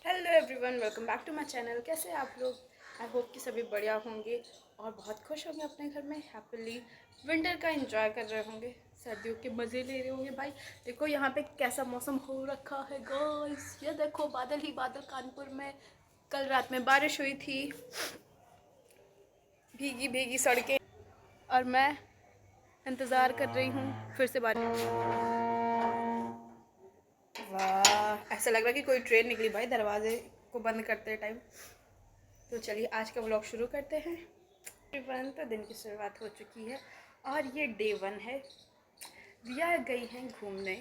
Hello everyone, welcome back to my channel. कैसे हैं आप लोग? आई होप कि सभी बढ़िया होंगे और बहुत खुश होंगे अपने घर में हैप्पीली विंटर का एंजॉय कर रहे होंगे, सर्दियों के मज़े ले रहे होंगे। भाई देखो यहाँ पे कैसा मौसम हो रखा है गाइस, ये देखो बादल ही बादल। कानपुर में कल रात में बारिश हुई थी, भीगी भीगी सड़कें, और मैं इंतज़ार कर रही हूँ फिर से बारिश। वाह, ऐसा लग रहा है कि कोई ट्रेन निकली भाई दरवाजे को बंद करते टाइम। तो चलिए आज का व्लॉग शुरू करते हैं। एवरीवन, तो दिन की शुरुआत हो चुकी है और ये डे 1 है। रिया गई हैं घूमने,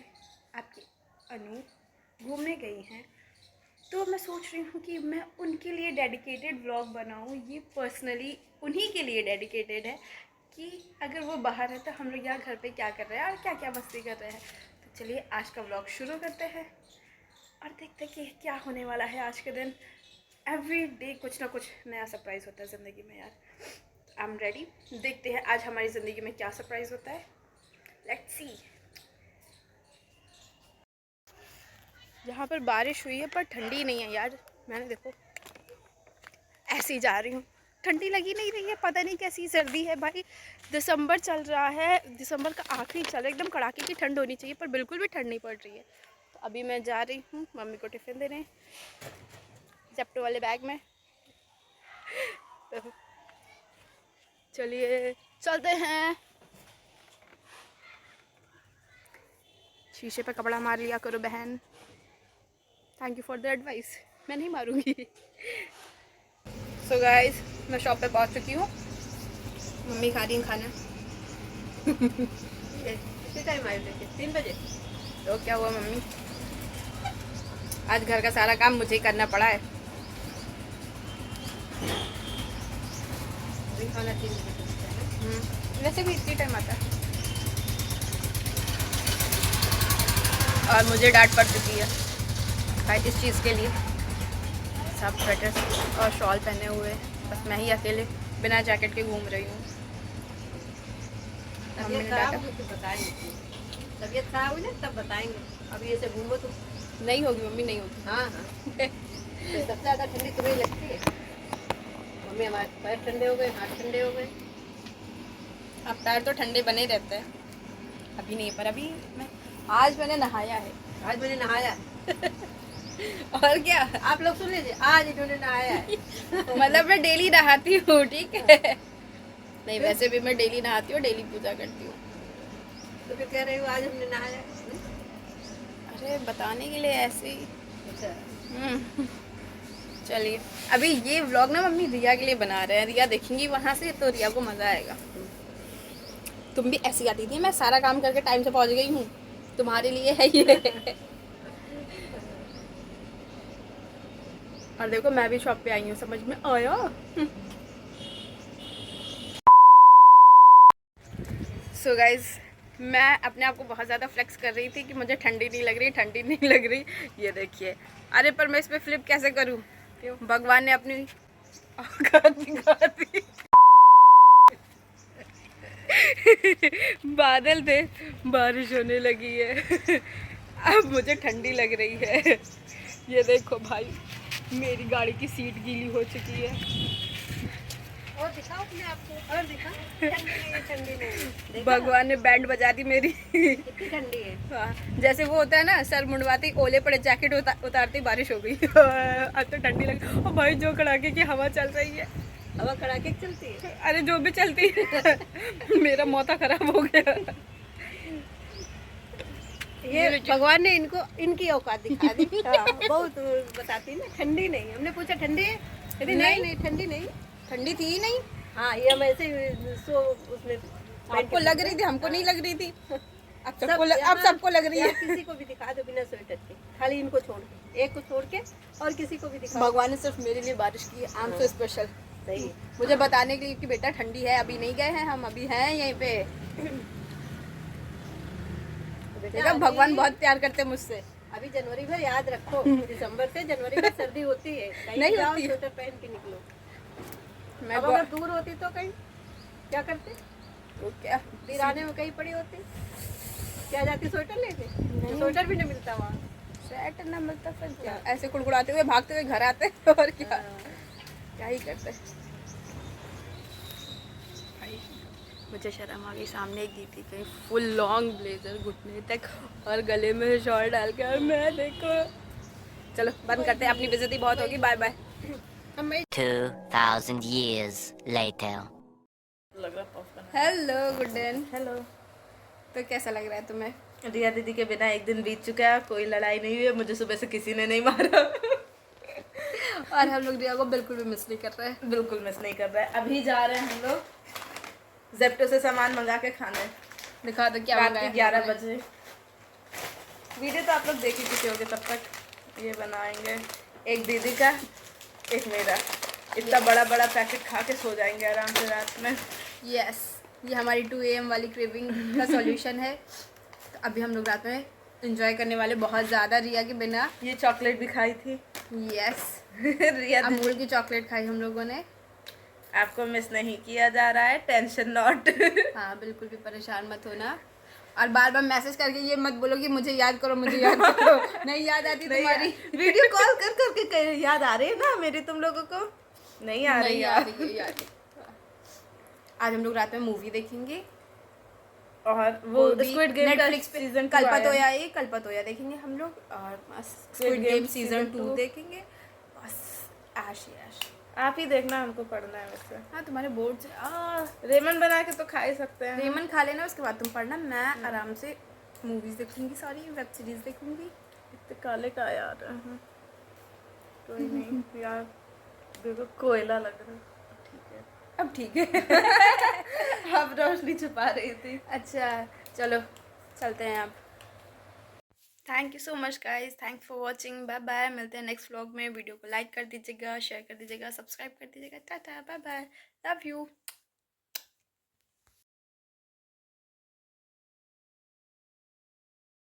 आपकी अनु घूमने गई हैं, तो मैं सोच रही हूँ कि मैं उनके लिए डेडिकेटेड व्लॉग बनाऊँ। ये पर्सनली उन्हीं के लिए डेडिकेटेड है कि अगर वो बाहर है तो हम लोग यहाँ घर पे क्या कर रहे हैं और क्या क्या मस्ती कर रहे हैं। तो चलिए आज का व्लॉग शुरू करते हैं और देखते हैं कि क्या होने वाला है आज के दिन। एवरी डे कुछ ना कुछ नया सरप्राइज़ होता है ज़िंदगी में यार। आई एम रेडी, देखते हैं आज हमारी ज़िंदगी में क्या सरप्राइज़ होता है। Let's see. यहाँ पर बारिश हुई है पर ठंडी नहीं है यार। मैंने देखो ऐसे ही जा रही हूँ, ठंडी लगी नहीं रही है, पता नहीं कैसी सर्दी है भाई। दिसंबर चल रहा है, दिसंबर का आखिरी चल रहा है, एकदम कड़ाके की ठंड होनी चाहिए पर बिल्कुल भी ठंड नहीं पड़ रही है। तो अभी मैं जा रही हूँ मम्मी को टिफ़िन देने जेप्टो वाले बैग में। तो चलिए चलते हैं। शीशे पे कपड़ा मार लिया करो बहन। Thank you for the advice, मैं नहीं मारूंगी। सो गाइस, मैं शॉप पे पहुंच चुकी हूँ, मम्मी खा रही हैं खाना। कितने टाइम आए थे? 3 बजे। तो क्या हुआ मम्मी, आज घर का सारा काम मुझे ही करना पड़ा है। अभी खाना 3 बजे। वैसे भी इतनी टाइम आता है। और मुझे डांट पड़ चुकी है भाई इस चीज़ के लिए। सब स्वेटर और शॉल पहने हुए, बस मैं ही अकेले बिना जैकेट के घूम रही हूँ। मम्मी ने डांटा। बताएंगे, तबीयत खराब हुई ना तब बताएंगे। अभी ऐसे घूमो तो नहीं होगी मम्मी, नहीं होगी। हाँ तो सबसे ज़्यादा ठंडी तुम्हें लगती है। मम्मी हमारे पैर ठंडे हो गए, हाथ ठंडे हो गए। अब पैर तो ठंडे बने ही रहते हैं, अभी नहीं, पर अभी आज मैंने नहाया है। आज मैंने नहाया। और क्या, आप लोग सुन लीजिए, आज इन्होंने नहाया है। मतलब मैं डेली नहाती हूँ, ठीक है। नहीं वैसे भी मैं डेली नहाती हूँ, डेली पूजा करती हूँ। तो फिर कह रही हूँ आज हमने नहाया। अरे बताने के लिए ऐसे ही। अच्छा चलिए, अभी ये व्लॉग ना मम्मी रिया के लिए बना रहे हैं। रिया देखेंगी वहाँ से तो रिया को मज़ा आएगा। तुम भी ऐसी आती थी, मैं सारा काम करके टाइम से पहुँच गई हूँ, तुम्हारे लिए है ये। और देखो मैं भी शॉप पे आई हूँ, समझ में आया। सो गाइज, मैं अपने आप को बहुत ज़्यादा फ्लेक्स कर रही थी कि मुझे ठंडी नहीं लग रही, ठंडी नहीं लग रही। ये देखिए, अरे पर मैं इस पर फ्लिप कैसे करूँ? भगवान ने अपनी औकात दिखा दी। बादल थे, बारिश होने लगी है। अब मुझे ठंडी लग रही है। ये देखो भाई, मेरी गाड़ी की सीट गीली हो चुकी है। और दिखाओ अपने आप को, और दिखा। ठंडी नहीं। भगवान ने बैंड बजा दी मेरी। कितनी ठंडी है। हाँ, जैसे वो होता है ना, सर मुंडवाते ही ओले पड़े, जैकेट उतारते ही बारिश हो गई। अब तो ठंडी लग। और भाई जो कड़ाके की हवा चल रही है। हवा कड़ाके की चलती है। अरे जो भी चलती है। मेरा मौता खराब हो गया। ये भगवान ने इनको इनकी औकात दिखा दी। हाँ, बहुत बताती है ना, ठंडी नहीं। हमने पूछा ठंडी है, कहती नहीं नहीं ठंडी नहीं। ठंडी थी ही नहीं। हाँ, ये हम ऐसे सो उसमें आपको लग रही थी, हमको नहीं लग रही थी। अब अब सबको लग रही है। किसी को भी दिखा दो बिना स्वेटर के, खाली इनको छोड़ के, एक को छोड़ के, और किसी को भी दिखा। भगवान ने सिर्फ मेरे लिए बारिश की है। I am so special. सही, मुझे बताने के लिए कि बेटा ठंडी है, अभी नहीं गए हैं हम, अभी हैं यहीं पे। देखा, भगवान बहुत प्यार करते हैं मुझसे। अभी जनवरी भर याद रखो, दिसंबर से जनवरी में सर्दी होती है। नहीं जाओ, होती है। स्वेटर पहन के निकलो। मैं अब अगर दूर होती तो कहीं क्या करते? तो क्या दिराने में कहीं पड़ी होती, क्या जाती स्वेटर लेके? स्वेटर भी नहीं मिलता वहाँ। सेट ना मिलता फिर क्या, ऐसे कुड़कुड़ाते हुए भागते हुए घर आते और क्या ही करते। भाई मुझे शर्म आ गई, सामने एक दीदी गई फुल लॉन्ग ब्लेजर घुटने तक और गले में शॉल डाल के, और मैं देखो। चलो बंद करते हैं, अपनी बेइज्जती बहुत होगी, bye bye. 2,000 years later. Hello गुडन, हेलो। तो कैसा लग रहा है तुम्हें? रिया दीदी के बिना एक दिन बीत चुका है, कोई लड़ाई नहीं हुई है, मुझे सुबह से किसी ने नहीं मारा। और हम लोग रिया को बिल्कुल भी मिस नहीं कर रहे हैं। बिल्कुल मिस नहीं कर रहा है। अभी जा रहे हैं हम लोग जेप्टो से सामान मंगा के खाने, दिखा दो क्या रात मंगाया के है 11 हमने। बजे। वीडियो तो आप लोग देख ही चुके होंगे तब तक। ये बनाएंगे, एक दीदी का एक मेरा, इतना बड़ा बड़ा पैकेट खा के सो जाएंगे आराम से रात में। यस, ये हमारी 2 AM वाली क्रेविंग का सॉल्यूशन है। तो अभी हम लोग रात में एंजॉय करने वाले बहुत ज़्यादा, रिया के बिना। ये चॉकलेट भी खाई थी। यस, रिया दीदी, अमूल की चॉकलेट खाई हम लोगों ने। आपको मिस नहीं किया जा रहा है, टेंशन नॉट। हाँ बिल्कुल भी परेशान मत होना, और बार बार मैसेज करके ये मत बोलो कि मुझे याद करो, मुझे याद करो। नहीं याद आती तुम्हारी। वीडियो कॉल कर करके याद आ रही है ना मेरी तुम लोगों को? नहीं आ रही नहीं आ यार। रही है याद। आज हम लोग रात में मूवी देखेंगे, और वो स्क्विड गेम का नेटफ्लिक्स पे सीजन कल्पतोया देखेंगे हम लोग, और स्क्विड गेम सीजन 2 देखेंगे। बस ऐश ही ऐश। आप ही देखना, हमको पढ़ना है वैसे। हाँ तुम्हारे बोर्ड से रेमन बना के तो खा ही सकते हैं। रेमन खा लेना, उसके बाद तुम पढ़ना, मैं आराम से मूवीज देखूंगी, सारी वेब सीरीज देखूंगी। इतने काले का यार। कोई नहीं यार, देखो कोयला लग रहा है। ठीक है, अब ठीक है। अब रोशनी छुपा रही थी। अच्छा चलो चलते हैं अब। Thank you so much guys, thanks for watching, bye bye. मिलते हैं नेक्स्ट व्लॉग में। वीडियो को लाइक कर दीजिएगा, शेयर कर दीजिएगा, सब्सक्राइब कर दीजिएगा। Tata bye bye, love you.